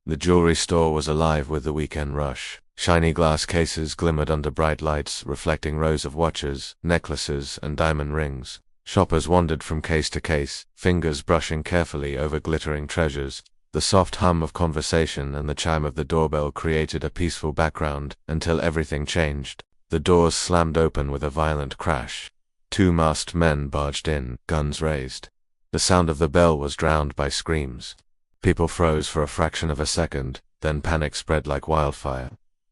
The jewelry store was alive with the weekend rush. Shiny glass cases glimmered under bright lights, reflecting rows of watches, necklaces, and diamond rings. Shoppers wandered from case to case, fingers brushing carefully over glittering treasures. The soft hum of conversation and the chime of the doorbell created a peaceful background until everything changed. The doors slammed open with a violent crash. Two masked men barged in, guns raised. The sound of the bell was drowned by screams. People froze for a fraction of a second, then panic spread like wildfire.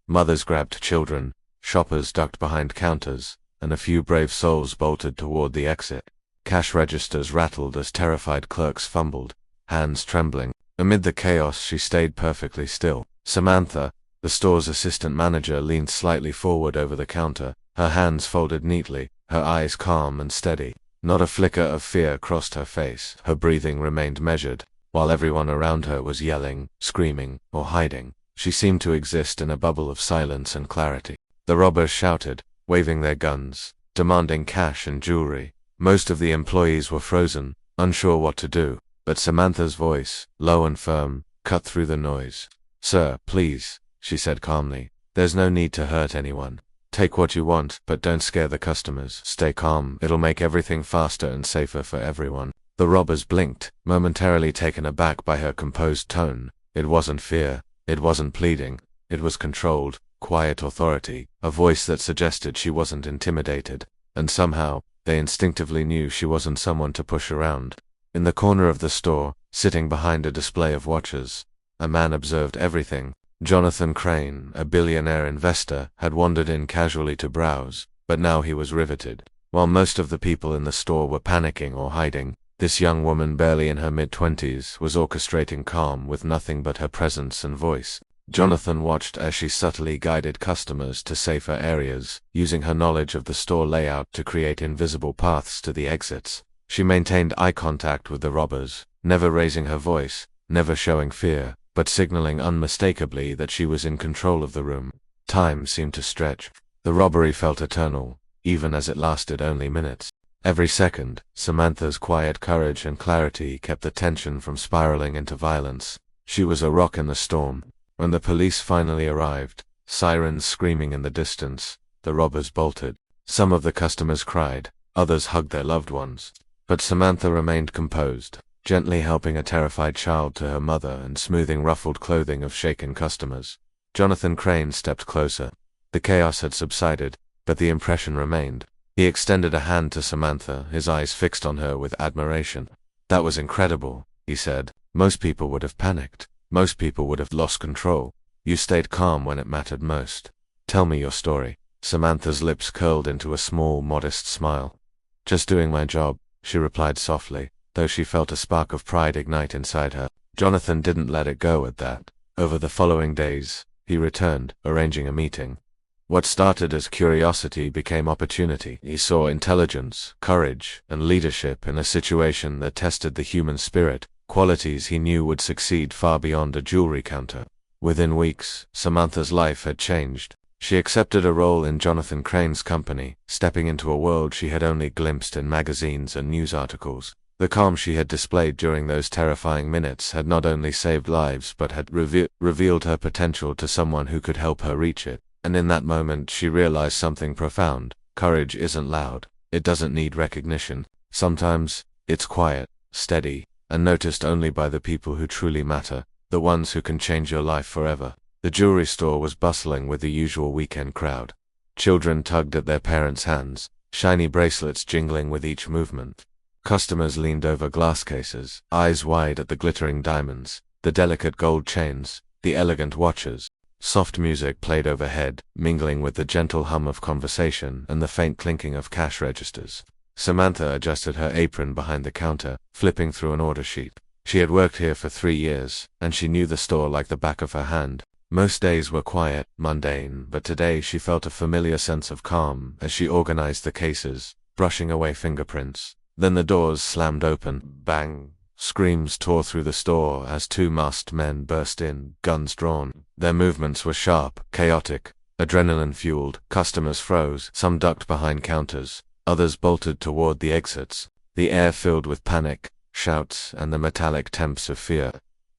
Mothers grabbed children, shoppers ducked behind counters, and a few brave souls bolted toward the exit. Cash registers rattled as terrified clerks fumbled, hands trembling. Amid the chaos, she stayed perfectly still. Samantha, the store's assistant manager, leaned slightly forward over the counter, her hands folded neatly, her eyes calm and steady. Not a flicker of fear crossed her face. Her breathing remained measured, while everyone around her was yelling, screaming, or hiding. She seemed to exist in a bubble of silence and clarity. The robbers shouted, waving their guns, demanding cash and jewelry. Most of the employees were frozen, unsure what to do, but Samantha's voice, low and firm, cut through the noise. "Sir, please," she said calmly. "There's no need to hurt anyone. Take what you want, but don't scare the customers. Stay calm, it'll make everything faster and safer for everyone." The robbers blinked, momentarily taken aback by her composed tone. It wasn't fear, it wasn't pleading, it was controlled, quiet authority, a voice that suggested she wasn't intimidated. And somehow, they instinctively knew she wasn't someone to push around. In the corner of the store, sitting behind a display of watches, a man observed everything. Jonathan Crane, a billionaire investor, had wandered in casually to browse, but now he was riveted. While most of the people in the store were panicking or hiding, this young woman, barely in her mid-20s, was orchestrating calm with nothing but her presence and voice. Jonathan watched as she subtly guided customers to safer areas, using her knowledge of the store layout to create invisible paths to the exits. She maintained eye contact with the robbers, never raising her voice, never showing fear, but signaling unmistakably that she was in control of the room. Time seemed to stretch. The robbery felt eternal, even as it lasted only minutes. Every second, Samantha's quiet courage and clarity kept the tension from spiraling into violence. She was a rock in the storm. When the police finally arrived, sirens screaming in the distance, the robbers bolted. Some of the customers cried, others hugged their loved ones. But Samantha remained composed, gently helping a terrified child to her mother and smoothing ruffled clothing of shaken customers. Jonathan Crane stepped closer. The chaos had subsided, but the impression remained. He extended a hand to Samantha, his eyes fixed on her with admiration. "That was incredible," he said. "Most people would have panicked. Most people would have lost control. You stayed calm when it mattered most. Tell me your story." Samantha's lips curled into a small, modest smile. "Just doing my job," she replied softly, though she felt a spark of pride ignite inside her. Jonathan didn't let it go at that. Over the following days, he returned, arranging a meeting. What started as curiosity became opportunity. He saw intelligence, courage, and leadership in a situation that tested the human spirit, qualities he knew would succeed far beyond a jewelry counter. Within weeks, Samantha's life had changed. She accepted a role in Jonathan Crane's company, stepping into a world she had only glimpsed in magazines and news articles. The calm she had displayed during those terrifying minutes had not only saved lives but had revealed her potential to someone who could help her reach it. And in that moment she realized something profound. Courage isn't loud. It doesn't need recognition. Sometimes, it's quiet, steady, and noticed only by the people who truly matter, the ones who can change your life forever. The jewelry store was bustling with the usual weekend crowd. Children tugged at their parents' hands, shiny bracelets jingling with each movement. Customers leaned over glass cases, eyes wide at the glittering diamonds, the delicate gold chains, the elegant watches. Soft music played overhead, mingling with the gentle hum of conversation and the faint clinking of cash registers. Samantha adjusted her apron behind the counter, flipping through an order sheet. She had worked here for 3 years, and she knew the store like the back of her hand. Most days were quiet, mundane, but today she felt a familiar sense of calm as she organized the cases, brushing away fingerprints. Then the doors slammed open. Bang! Screams tore through the store as 2 masked men burst in, guns drawn. Their movements were sharp, chaotic, adrenaline-fueled. Customers froze, some ducked behind counters, others bolted toward the exits. The air filled with panic, shouts, and the metallic temps of fear.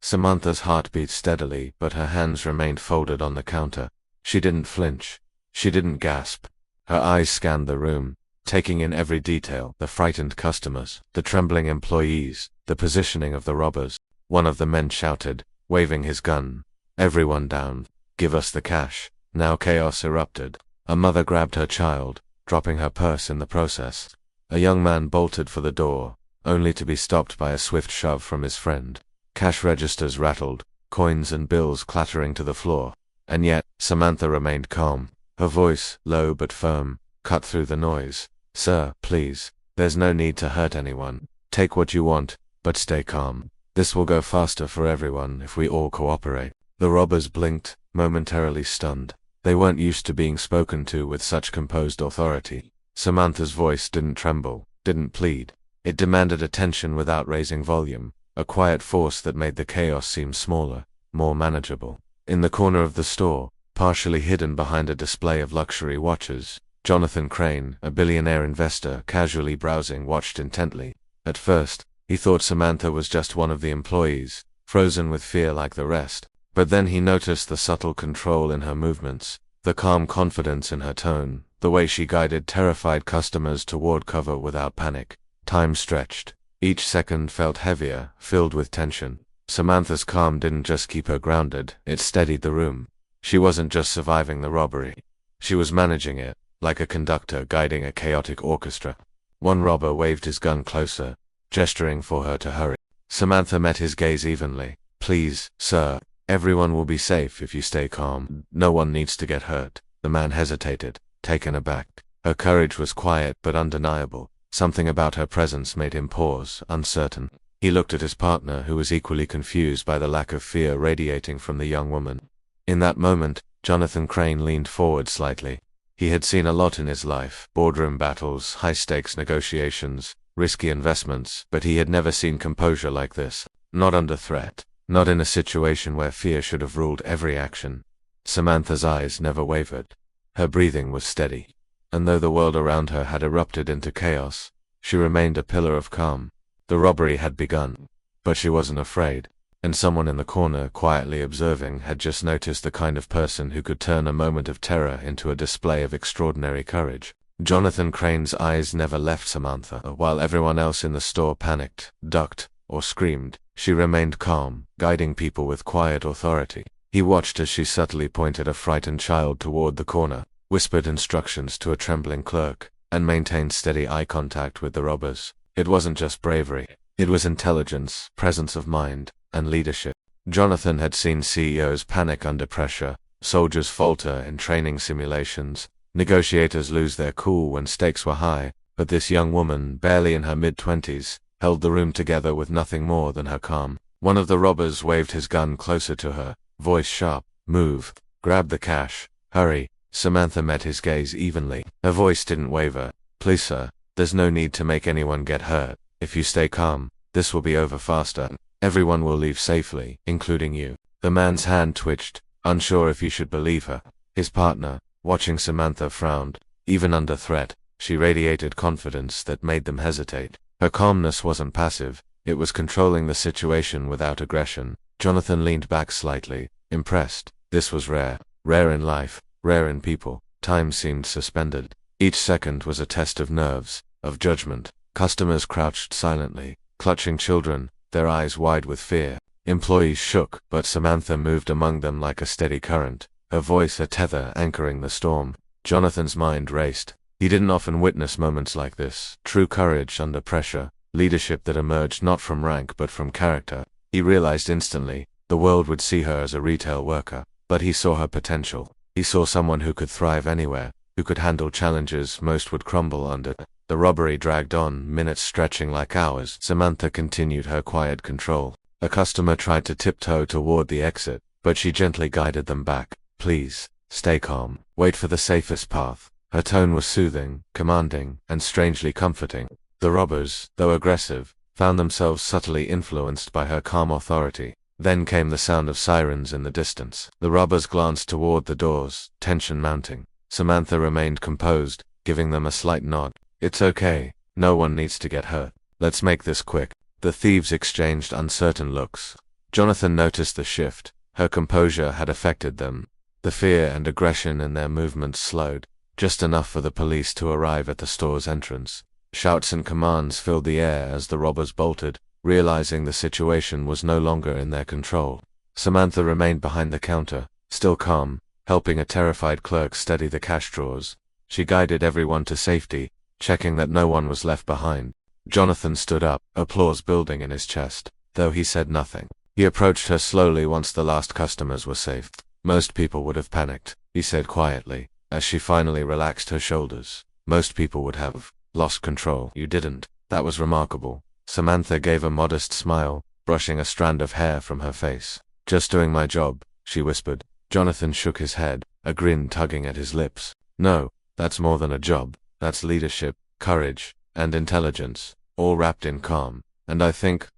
Samantha's heart beat steadily, but her hands remained folded on the counter. She didn't flinch. She didn't gasp. Her eyes scanned the room, taking in every detail: the frightened customers, the trembling employees, the positioning of the robbers. One of the men shouted, waving his gun, "Everyone down. Give us the cash." Now chaos erupted. A mother grabbed her child, dropping her purse in the process. A young man bolted for the door, only to be stopped by a swift shove from his friend. Cash registers rattled, coins and bills clattering to the floor. And yet, Samantha remained calm. Her voice, low but firm, cut through the noise. "Sir, please. There's no need to hurt anyone. Take what you want, but stay calm. This will go faster for everyone if we all cooperate." The robbers blinked, momentarily stunned. They weren't used to being spoken to with such composed authority. Samantha's voice didn't tremble, didn't plead. It demanded attention without raising volume, a quiet force that made the chaos seem smaller, more manageable. In the corner of the store, partially hidden behind a display of luxury watches, Jonathan Crane, a billionaire investor casually browsing, watched intently. At first, he thought Samantha was just one of the employees, frozen with fear like the rest. But then he noticed the subtle control in her movements, the calm confidence in her tone, the way she guided terrified customers toward cover without panic. Time stretched. Each second felt heavier, filled with tension. Samantha's calm didn't just keep her grounded, it steadied the room. She wasn't just surviving the robbery. She was managing it, like a conductor guiding a chaotic orchestra. One robber waved his gun closer, gesturing for her to hurry. Samantha met his gaze evenly. "Please, sir. Everyone will be safe if you stay calm. No one needs to get hurt." The man hesitated, taken aback. Her courage was quiet but undeniable. Something about her presence made him pause, uncertain. He looked at his partner, who was equally confused by the lack of fear radiating from the young woman. In that moment, Jonathan Crane leaned forward slightly. He had seen a lot in his life: boardroom battles, high-stakes negotiations, risky investments, but he had never seen composure like this. Not under threat. Not in a situation where fear should have ruled every action. Samantha's eyes never wavered. Her breathing was steady. And though the world around her had erupted into chaos, she remained a pillar of calm. The robbery had begun, but she wasn't afraid. And someone in the corner, quietly observing, had just noticed the kind of person who could turn a moment of terror into a display of extraordinary courage. Jonathan Crane's eyes never left Samantha. While everyone else in the store panicked, ducked, or screamed, she remained calm, guiding people with quiet authority. He watched as she subtly pointed a frightened child toward the corner, whispered instructions to a trembling clerk, and maintained steady eye contact with the robbers. It wasn't just bravery. It was intelligence, presence of mind, and leadership. Jonathan had seen CEOs panic under pressure, soldiers falter in training simulations, negotiators lose their cool when stakes were high, but this young woman, barely in her mid-20s, held the room together with nothing more than her calm. One of the robbers waved his gun closer to her, voice sharp. "Move. Grab the cash. Hurry." Samantha met his gaze evenly. Her voice didn't waver. "Please, sir, there's no need to make anyone get hurt. If you stay calm, this will be over faster. Everyone will leave safely, including you." The man's hand twitched, unsure if he should believe her. His partner, watching Samantha, frowned. Even under threat, she radiated confidence that made them hesitate. Her calmness wasn't passive, it was controlling the situation without aggression. Jonathan leaned back slightly, impressed. This was rare. Rare in life, rare in people. Time seemed suspended. Each second was a test of nerves, of judgment. Customers crouched silently, clutching children, their eyes wide with fear. Employees shook, but Samantha moved among them like a steady current, her voice a tether anchoring the storm. Jonathan's mind raced. He didn't often witness moments like this: true courage under pressure, leadership that emerged not from rank but from character. He realized instantly, the world would see her as a retail worker, but he saw her potential. He saw someone who could thrive anywhere, who could handle challenges most would crumble under. The robbery dragged on, minutes stretching like hours. Samantha continued her quiet control. A customer tried to tiptoe toward the exit, but she gently guided them back. "Please, stay calm. Wait for the safest path." Her tone was soothing, commanding, and strangely comforting. The robbers, though aggressive, found themselves subtly influenced by her calm authority. Then came the sound of sirens in the distance. The robbers glanced toward the doors, tension mounting. Samantha remained composed, giving them a slight nod. "It's okay. No one needs to get hurt. Let's make this quick." The thieves exchanged uncertain looks. Jonathan noticed the shift. Her composure had affected them. The fear and aggression in their movements slowed, just enough for the police to arrive at the store's entrance. Shouts and commands filled the air as the robbers bolted, realizing the situation was no longer in their control. Samantha remained behind the counter, still calm, helping a terrified clerk steady the cash drawers. She guided everyone to safety, checking that no one was left behind. Jonathan stood up, applause building in his chest, though he said nothing. He approached her slowly once the last customers were safe. Most people would have panicked, he said quietly, as she finally relaxed her shoulders. Most people would have lost control. You didn't. That was remarkable. Samantha gave a modest smile, brushing a strand of hair from her face. Just doing my job, she whispered. Jonathan shook his head, a grin tugging at his lips. No, that's more than a job. That's leadership, courage, and intelligence, all wrapped in calm. And I think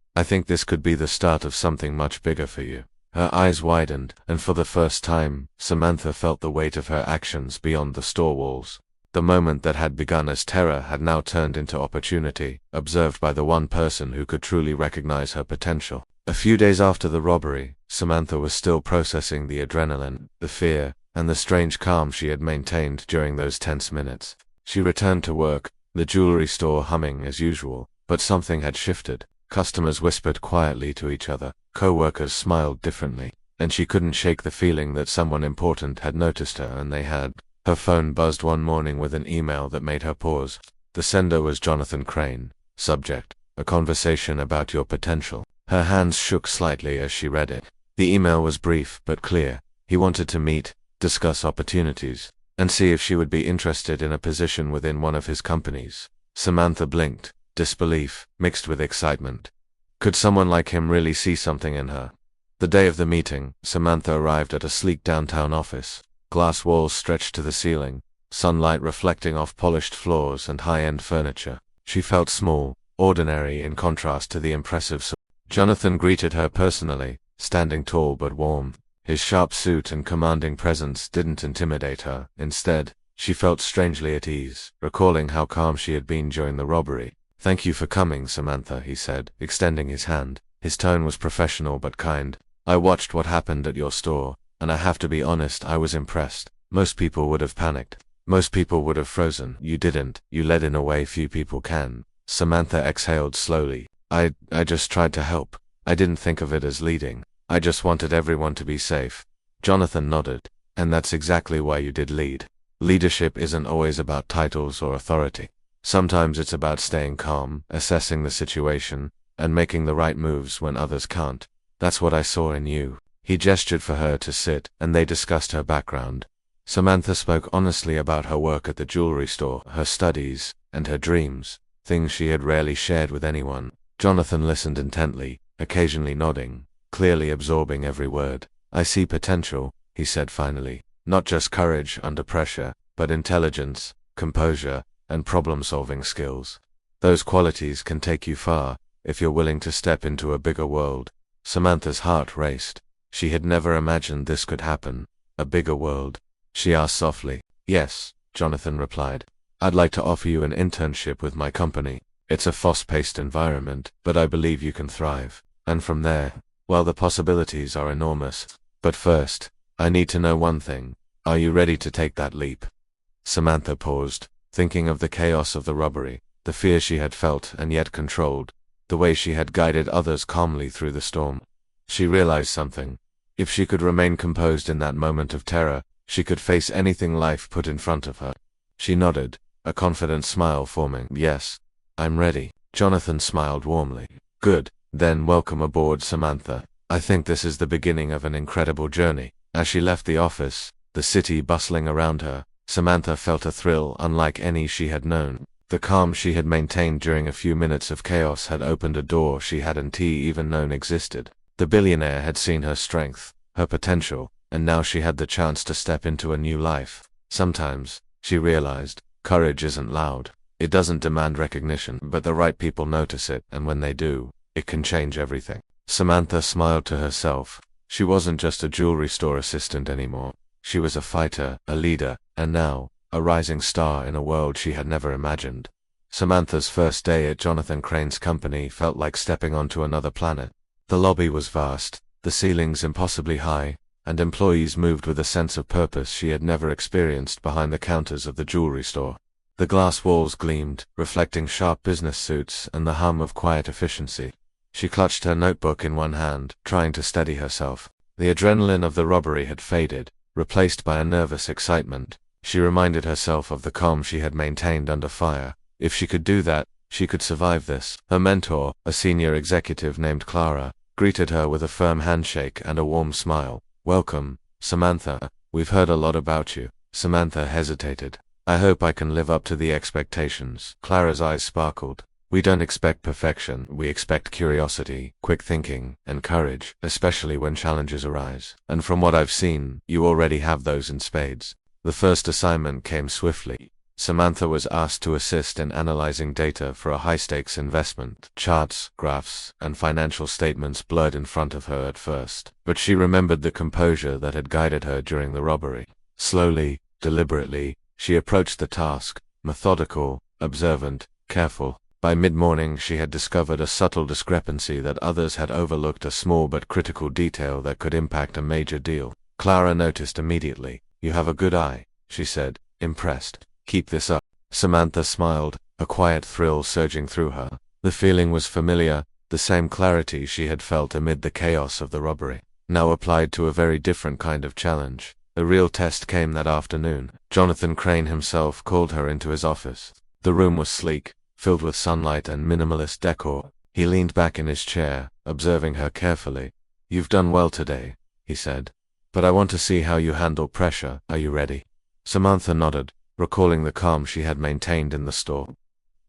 this could be the start of something much bigger for you. Her eyes widened, and for the first time, Samantha felt the weight of her actions beyond the store walls. The moment that had begun as terror had now turned into opportunity, observed by the one person who could truly recognize her potential. A few days after the robbery, Samantha was still processing the adrenaline, the fear, and the strange calm she had maintained during those tense minutes. She returned to work, the jewelry store humming as usual, but something had shifted. Customers whispered quietly to each other, co-workers smiled differently, and she couldn't shake the feeling that someone important had noticed her and they had. Her phone buzzed one morning with an email that made her pause. The sender was Jonathan Crane. Subject: a conversation about your potential. Her hands shook slightly as she read it. The email was brief but clear. He wanted to meet, discuss opportunities, and see if she would be interested in a position within one of his companies. Samantha blinked, disbelief mixed with excitement. Could someone like him really see something in her? The day of the meeting, Samantha arrived at a sleek downtown office. Glass walls stretched to the ceiling, sunlight reflecting off polished floors and high-end furniture. She felt small, ordinary in contrast to the impressive. Jonathan greeted her personally, standing tall but warm. His sharp suit and commanding presence didn't intimidate her. Instead, she felt strangely at ease, recalling how calm she had been during the robbery. Thank you for coming, Samantha, he said, extending his hand. His tone was professional but kind. I watched what happened at your store, and I have to be honest, I was impressed. Most people would have panicked. Most people would have frozen. You didn't. You led in a way few people can. Samantha exhaled slowly. I just tried to help. I didn't think of it as leading. I just wanted everyone to be safe. Jonathan nodded. And that's exactly why you did lead. Leadership isn't always about titles or authority. Sometimes it's about staying calm, assessing the situation, and making the right moves when others can't. That's what I saw in you. He gestured for her to sit, and they discussed her background. Samantha spoke honestly about her work at the jewelry store, her studies, and her dreams, things she had rarely shared with anyone. Jonathan listened intently, occasionally nodding, clearly absorbing every word. I see potential, he said finally. Not just courage under pressure, but intelligence, composure, and problem-solving skills. Those qualities can take you far, if you're willing to step into a bigger world. Samantha's heart raced. She had never imagined this could happen. A bigger world. She asked softly. Yes, Jonathan replied. I'd like to offer you an internship with my company. It's a fast-paced environment, but I believe you can thrive. And from there, well, the possibilities are enormous. But first, I need to know one thing. Are you ready to take that leap? Samantha paused, thinking of the chaos of the robbery, the fear she had felt and yet controlled, the way she had guided others calmly through the storm. She realized something. If she could remain composed in that moment of terror, she could face anything life put in front of her. She nodded, a confident smile forming. Yes, I'm ready. Jonathan smiled warmly. Good, then welcome aboard, Samantha. I think this is the beginning of an incredible journey. As she left the office, the city bustling around her, Samantha felt a thrill unlike any she had known. The calm she had maintained during a few minutes of chaos had opened a door she hadn't even known existed. The billionaire had seen her strength, her potential, and now she had the chance to step into a new life. Sometimes, she realized, courage isn't loud. It doesn't demand recognition, but the right people notice it, and when they do, it can change everything. Samantha smiled to herself. She wasn't just a jewelry store assistant anymore. She was a fighter, a leader, and now, a rising star in a world she had never imagined. Samantha's first day at Jonathan Crane's company felt like stepping onto another planet. The lobby was vast, the ceilings impossibly high, and employees moved with a sense of purpose she had never experienced behind the counters of the jewelry store. The glass walls gleamed, reflecting sharp business suits and the hum of quiet efficiency. She clutched her notebook in one hand, trying to steady herself. The adrenaline of the robbery had faded, replaced by a nervous excitement. She reminded herself of the calm she had maintained under fire. If she could do that, she could survive this. Her mentor, a senior executive named Clara, greeted her with a firm handshake and a warm smile. "Welcome, Samantha. We've heard a lot about you." Samantha hesitated. "I hope I can live up to the expectations." Clara's eyes sparkled. "We don't expect perfection, we expect curiosity, quick thinking, and courage, especially when challenges arise. And from what I've seen, you already have those in spades." The first assignment came swiftly. Samantha was asked to assist in analyzing data for a high-stakes investment. Charts, graphs, and financial statements blurred in front of her at first, but she remembered the composure that had guided her during the robbery. Slowly, deliberately, she approached the task, methodical, observant, careful. By mid-morning she had discovered a subtle discrepancy that others had overlooked, a small but critical detail that could impact a major deal. Clara noticed immediately. "You have a good eye," she said, impressed. "Keep this up." Samantha smiled, a quiet thrill surging through her. The feeling was familiar, the same clarity she had felt amid the chaos of the robbery, now applied to a very different kind of challenge. The real test came that afternoon. Jonathan Crane himself called her into his office. The room was sleek, filled with sunlight and minimalist decor. He leaned back in his chair, observing her carefully. "You've done well today," he said. "But I want to see how you handle pressure. Are you ready?" Samantha nodded, recalling the calm she had maintained in the store.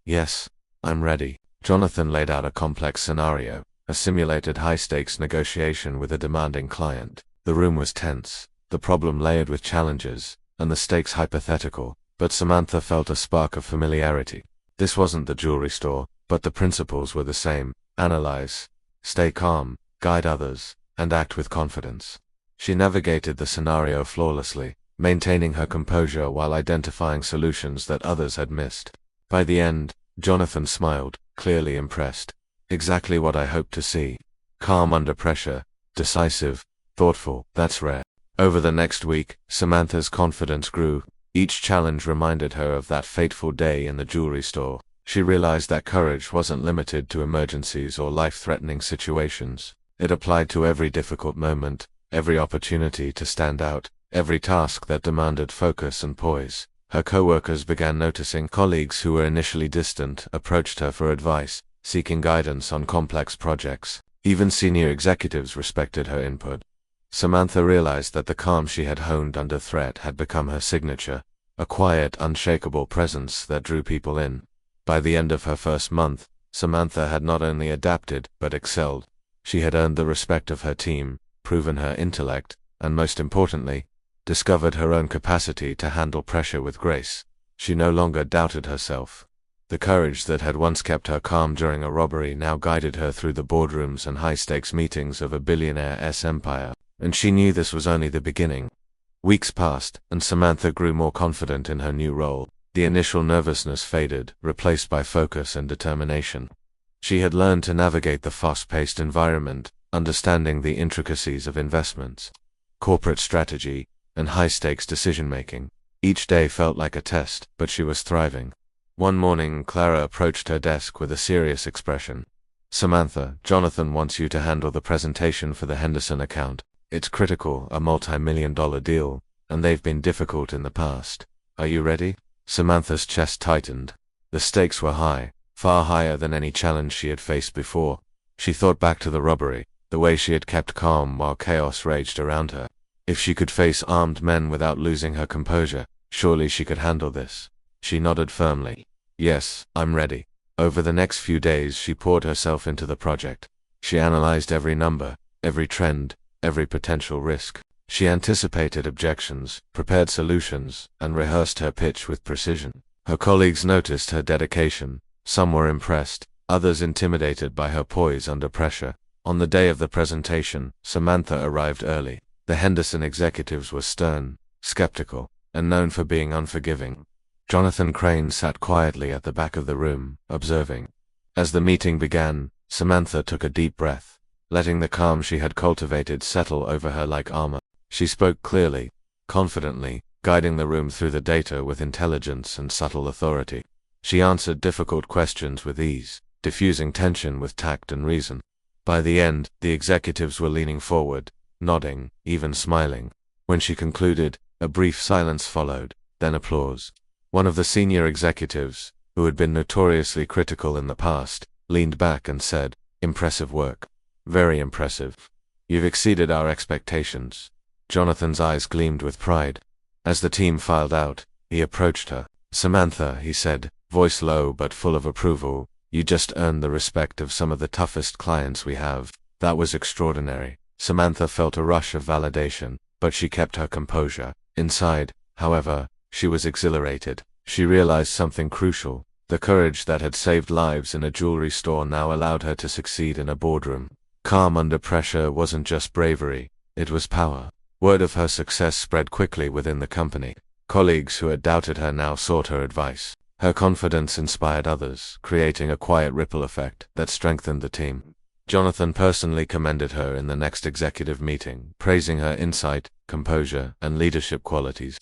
"Yes, I'm ready." Jonathan laid out a complex scenario, a simulated high-stakes negotiation with a demanding client. The room was tense, the problem layered with challenges, and the stakes hypothetical, but Samantha felt a spark of familiarity. This wasn't the jewelry store, but the principles were the same. Analyze, stay calm, guide others, and act with confidence. She navigated the scenario flawlessly, maintaining her composure while identifying solutions that others had missed. By the end, Jonathan smiled, clearly impressed. "Exactly what I hoped to see. Calm under pressure, decisive, thoughtful. That's rare." Over the next week, Samantha's confidence grew. Each challenge reminded her of that fateful day in the jewelry store. She realized that courage wasn't limited to emergencies or life-threatening situations. It applied to every difficult moment, every opportunity to stand out, every task that demanded focus and poise. Her coworkers began noticing. Colleagues who were initially distant approached her for advice, seeking guidance on complex projects. Even senior executives respected her input. Samantha realized that the calm she had honed under threat had become her signature, a quiet, unshakable presence that drew people in. By the end of her first month, Samantha had not only adapted, but excelled. She had earned the respect of her team, proven her intellect, and most importantly, discovered her own capacity to handle pressure with grace. She no longer doubted herself. The courage that had once kept her calm during a robbery now guided her through the boardrooms and high-stakes meetings of a billionaire's empire. And she knew this was only the beginning. Weeks passed, and Samantha grew more confident in her new role. The initial nervousness faded, replaced by focus and determination. She had learned to navigate the fast-paced environment, understanding the intricacies of investments, corporate strategy, and high-stakes decision-making. Each day felt like a test, but she was thriving. One morning, Clara approached her desk with a serious expression. "Samantha, Jonathan wants you to handle the presentation for the Henderson account. It's critical, a multi-million-dollar deal, and they've been difficult in the past. Are you ready?" Samantha's chest tightened. The stakes were high, far higher than any challenge she had faced before. She thought back to the robbery, the way she had kept calm while chaos raged around her. If she could face armed men without losing her composure, surely she could handle this. She nodded firmly. "Yes, I'm ready." Over the next few days she poured herself into the project. She analyzed every number, every trend, every potential risk. She anticipated objections, prepared solutions, and rehearsed her pitch with precision. Her colleagues noticed her dedication. Some were impressed, others intimidated by her poise under pressure. On the day of the presentation, Samantha arrived early. The Henderson executives were stern, skeptical, and known for being unforgiving. Jonathan Crane sat quietly at the back of the room, observing. As the meeting began, Samantha took a deep breath. letting the calm she had cultivated settle over her like armor. She spoke clearly, confidently, guiding the room through the data with intelligence and subtle authority. She answered difficult questions with ease, diffusing tension with tact and reason. By the end, the executives were leaning forward, nodding, even smiling. When she concluded, a brief silence followed, then applause. One of the senior executives, who had been notoriously critical in the past, leaned back and said, "Impressive work. Very impressive. You've exceeded our expectations." Jonathan's eyes gleamed with pride. As the team filed out, he approached her. "Samantha," he said, voice low but full of approval, "you just earned the respect of some of the toughest clients we have. That was extraordinary." Samantha felt a rush of validation, but she kept her composure. Inside, however, she was exhilarated. She realized something crucial. The courage that had saved lives in a jewelry store now allowed her to succeed in a boardroom. Calm under pressure wasn't just bravery, it was power. Word of her success spread quickly within the company. Colleagues who had doubted her now sought her advice. Her confidence inspired others, creating a quiet ripple effect that strengthened the team. Jonathan personally commended her in the next executive meeting, praising her insight, composure, and leadership qualities.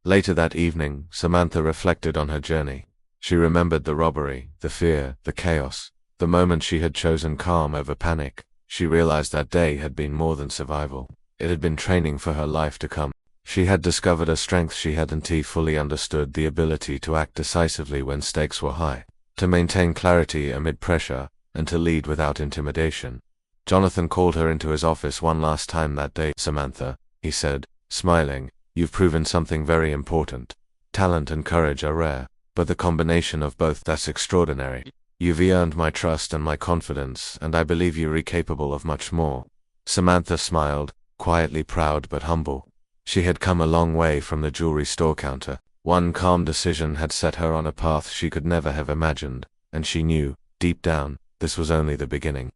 Later that evening, Samantha reflected on her journey. She remembered the robbery, the fear, the chaos. The moment she had chosen calm over panic, she realized that day had been more than survival. It had been training for her life to come. She had discovered a strength she hadn't fully understood: the ability to act decisively when stakes were high, to maintain clarity amid pressure, and to lead without intimidation. Jonathan called her into his office one last time that day. "Samantha," he said, smiling, "you've proven something very important. Talent and courage are rare, but the combination of both, that's extraordinary. You've earned my trust and my confidence, and I believe you're capable of much more." Samantha smiled, quietly proud but humble. She had come a long way from the jewelry store counter. One calm decision had set her on a path she could never have imagined, and she knew, deep down, this was only the beginning.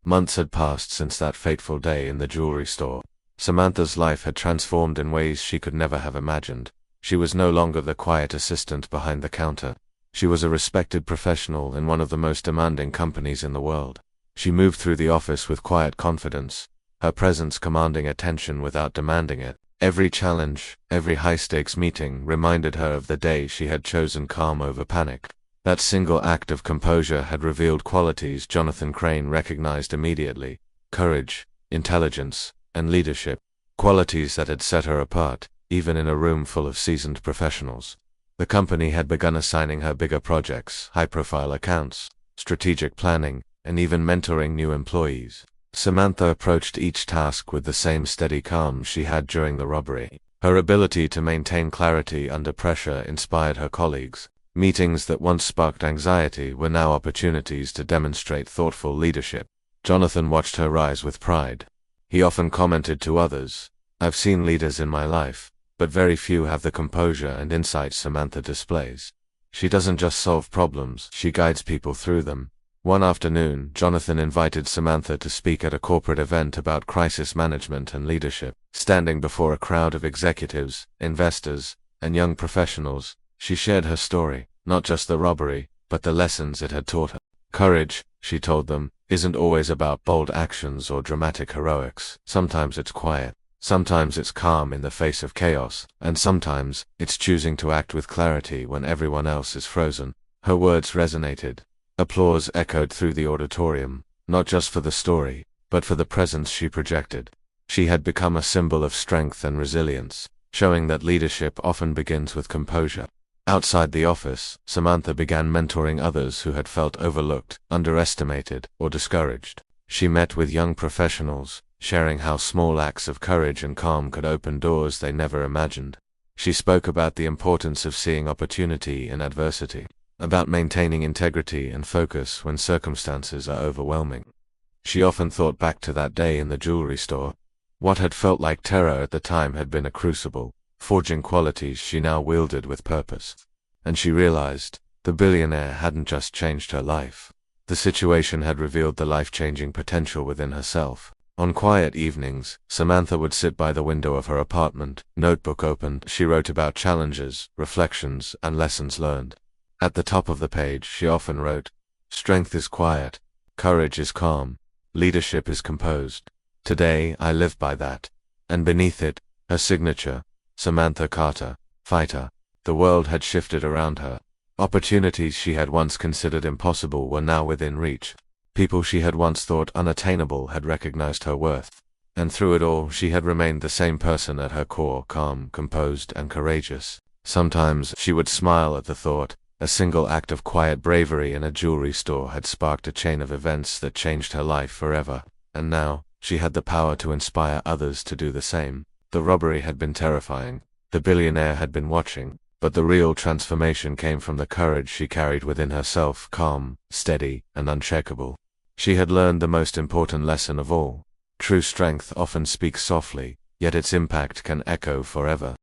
Months had passed since that fateful day in the jewelry store. Samantha's life had transformed in ways she could never have imagined. She was no longer the quiet assistant behind the counter. She was a respected professional in one of the most demanding companies in the world. She moved through the office with quiet confidence, her presence commanding attention without demanding it. Every challenge, every high-stakes meeting reminded her of the day she had chosen calm over panic. That single act of composure had revealed qualities Jonathan Crane recognized immediately: courage, intelligence, and leadership. Qualities that had set her apart, even in a room full of seasoned professionals. The company had begun assigning her bigger projects, high-profile accounts, strategic planning, and even mentoring new employees. Samantha approached each task with the same steady calm she had during the robbery. Her ability to maintain clarity under pressure inspired her colleagues. Meetings that once sparked anxiety were now opportunities to demonstrate thoughtful leadership. Jonathan watched her rise with pride. He often commented to others, "I've seen leaders in my life, but very few have the composure and insight Samantha displays. She doesn't just solve problems, she guides people through them." One afternoon, Jonathan invited Samantha to speak at a corporate event about crisis management and leadership. Standing before a crowd of executives, investors, and young professionals, she shared her story, not just the robbery, but the lessons it had taught her. Courage, she told them, isn't always about bold actions or dramatic heroics. Sometimes it's quiet, sometimes it's calm in the face of chaos, and sometimes it's choosing to act with clarity when everyone else is frozen. Her words resonated. Applause echoed through the auditorium, not just for the story, but for the presence she projected. She had become a symbol of strength and resilience, showing that leadership often begins with composure. Outside the office, Samantha began mentoring others who had felt overlooked, underestimated, or discouraged. She met with young professionals, sharing how small acts of courage and calm could open doors they never imagined. She spoke about the importance of seeing opportunity in adversity, about maintaining integrity and focus when circumstances are overwhelming. She often thought back to that day in the jewelry store. What had felt like terror at the time had been a crucible, forging qualities she now wielded with purpose. And she realized, the billionaire hadn't just changed her life. The situation had revealed the life-changing potential within herself. On quiet evenings, Samantha would sit by the window of her apartment, notebook open. She wrote about challenges, reflections, and lessons learned. At the top of the page, she often wrote, "Strength is quiet, courage is calm, leadership is composed. Today, I live by that. And beneath it, her signature, Samantha Carter, fighter. The world had shifted around her. Opportunities she had once considered impossible were now within reach. People she had once thought unattainable had recognized her worth. And through it all, she had remained the same person at her core, calm, composed, and courageous. Sometimes she would smile at the thought. A single act of quiet bravery in a jewelry store had sparked a chain of events that changed her life forever. And now, she had the power to inspire others to do the same. The robbery had been terrifying. The billionaire had been watching. But the real transformation came from the courage she carried within herself, calm, steady, and unshakable. She had learned the most important lesson of all. True strength often speaks softly, yet its impact can echo forever.